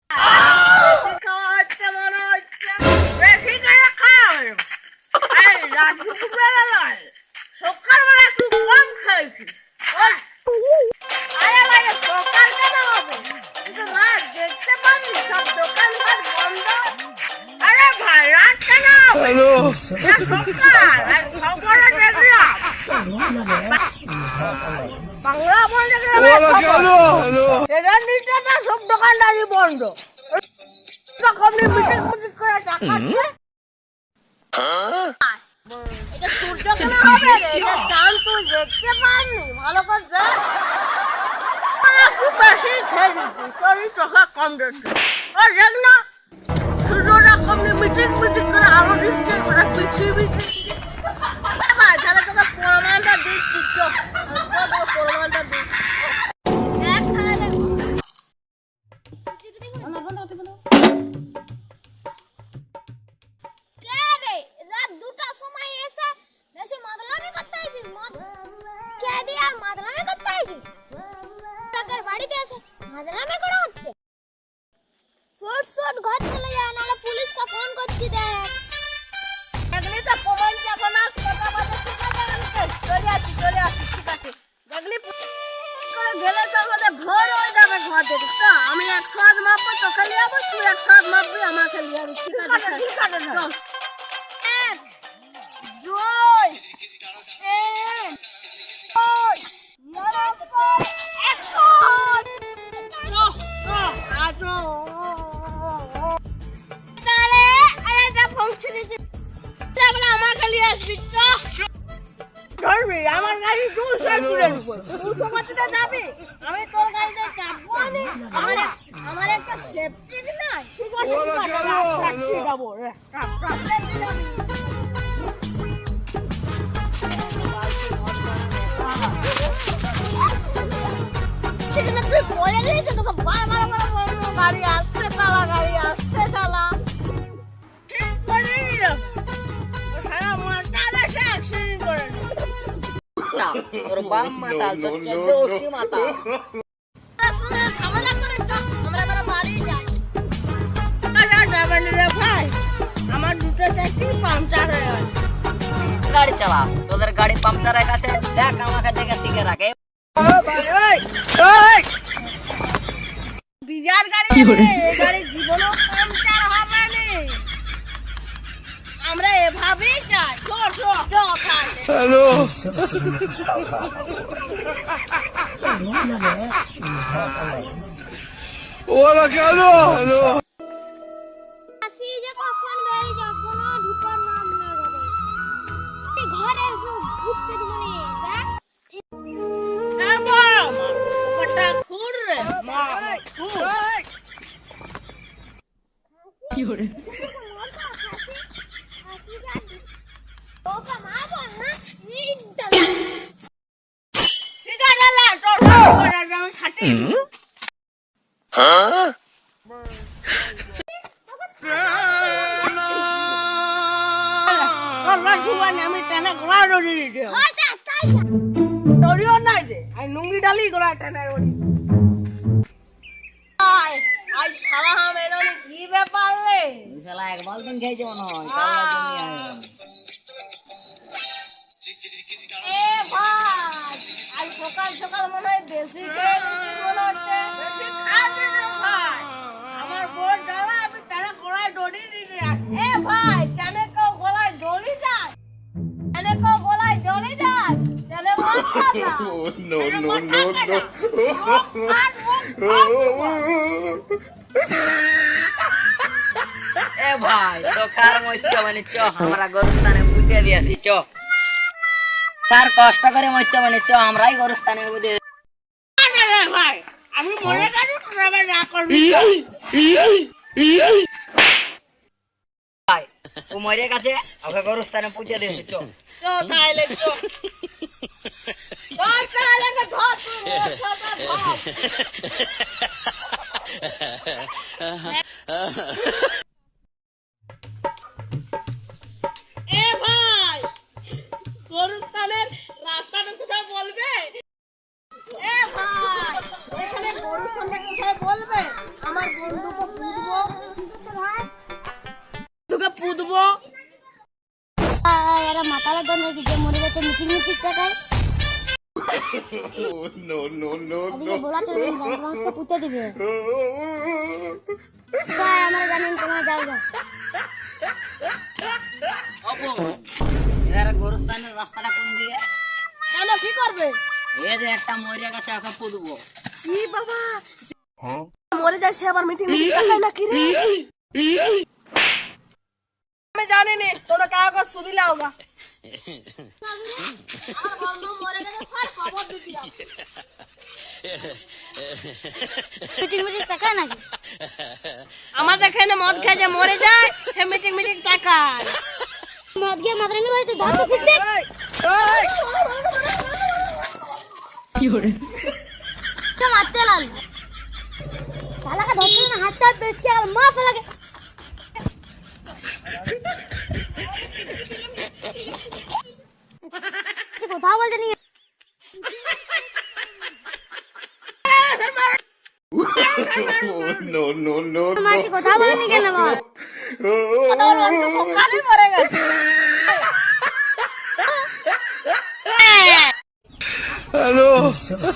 খাওয়া হচ্ছে মনে হচ্ছে বেশি করে খাওয়া রাত দুপুরবেলা নয় সকালবেলা একটু কম খেয়েছি। আরে ভাই সকাল কেন হবে? কিন্তু মা দেখতে পারি সব দোকানপাট বন্ধ। আরে ভাই রাত কেন হবে? সকাল খবরে দেখলাম বাংলা বলতে গেলে সব দোকানদারি বন্ধ। মিটিং করে টাকা এটা সূর্য কেন হবে রে? এটা চাঁদ তুই দেখতে পারনি ভালো করে খুব বেশি খেয়ে দিচ্ছি শরীর টাকা কম দিচ্ছে। আর দেখ না সূর্যটা কমনি মিটিং করে আরো দিচ্ছে ওরা পিছিয়ে পিছিয়ে ভাই তাহলে তোকে প্রমাণটা দিচ্ছি চোখ প্রমাণটা দিচ্ছি দেখ তাহলে আমি 100 মাপবো তোকে নিয়ে যাবো তুই 100 মাপবি আমাকে নিয়ে যাবি ঠিক আছে ঠিক আছে চল জয় আমার গাড়ি 200 যাবে আমি তোর গাড়িতে চাপবো আমার একটা সেফটি নাই ঠিক আছে যাবো সেখানে তুই বলে দিয়েছে তোকে বারবার গাড়ি আসছে চালা ঠিক করে নিলাম সারা মাথা দেশে অ্যাক্সিডেন্ট করে তোর বাপ মাতাল তোর চোদ্দ ওষ্টি মাতাল ঝামেলা করে চল আমরা এবার বাড়ি যাই। আরে ড্রাইভার রে ভাই আমার দুটো সাইকেল পাংচার হয়ে গেল। গাড়ি চালা তোদের গাড়ি পাংচার হয়ে গেছে দেখ আমাকে দেখে শিখে রাখে। বিজার গাড়ি গাড়ি জীবনও পাংচার হবে না আমরা এভাবেই যাই হ্যালো ওরা কেন হ্যালো আসি যে কখন বেরি যখন ঢুকার নাম না করে ঘরে এসে ঘুরতে দিবনি দেখ এ বাবা ওটা খুর রে মা খুর কি করে ওকা মা বল না ঠিক আছে না তোর করে আমি ছাটি হ্যাঁ Allah juan আমি টানা গোড়া দড়ি দিতে হয়টা তাই দড়িও নাই যে আর নুঙ্গি ডালি গোড়া টানা দড়ি আই শালা হাম এলো কি ব্যাপার রে শালা এক বালতিন খেয়েছে মনে হয় তাহলে জন্য এ ভাই আই সকাল সকাল মনে হয় বেশি খেয়ে মনে হচ্ছে বেশি খাবি না ভাই আমার বোন দাদা আমি টানা গোড়ায় দড়ি দিতে এ ভাই টানে কো গোলায় দড়ি যায় টানে কো গোলায় দড়ি যায় টানে মাছ খাবা no এ ভাই তো কার মইতে মানে চ আমরা গরুস্থানে বুঝে দিয়েছি চ তার কষ্ট করে মইতে মানে চ আমরাই গরুস্থানে বুঝে ভাই আমি মনে করি তোরা না করবি ভাই ও মরে গেছে ওকে গরুস্থানে বুঝে দিয়েছি চ চো তাইলে চো ধর তাহলে ধর এ ভাই গরুস্থানের রাস্তাটা কোথায় বলবে? এ ভাই এখানে গরুস্থান এখন থেকে কোথায় বলবে আমার বন্ধুকে পুঁতবো, ভাই তোকে পুঁতবো। এরা মাথা লাগবে নাকি যে মরে গেছে মিটিং মিটিং টাকায় এদিকে বলা চলবে না ব্যাংক মানুষকে পুঁতে দিবে ভাই আমার জানেন তোমার জায়গা অপু এরা গোরস্থানের রাস্তাটা কোন দিকে? কেন কি করবে? এই যে একটা মরিয়া গাছে ওকে পুঁতবো। ই বাবা মরে যায় সে আবার মিটিং মিটিং টাকায় নাকি রে? আমি জানি নে তোরা কাউকে সুদি লাওগা। আমার বন্ধু মরে গেছে সব খবর দিতি। মিটিং মিটিং টাকা নাকি আমাদের এখানে মদ খেয়ে যে মরে যায় সে মিটিং মিটিং টাকায়। মদ গিয়ে মাত্রামি করে তো ধাতো শিখতে তো মারতে লাল শালাকে ধরতে না হাতটা পেঁচকে আর মা ফেলাকে কোথাও বলতে নি No, no, no, মাছি কোথাও বলেনি কেন বল আমার বন্ধু সকালে মরে গেছে।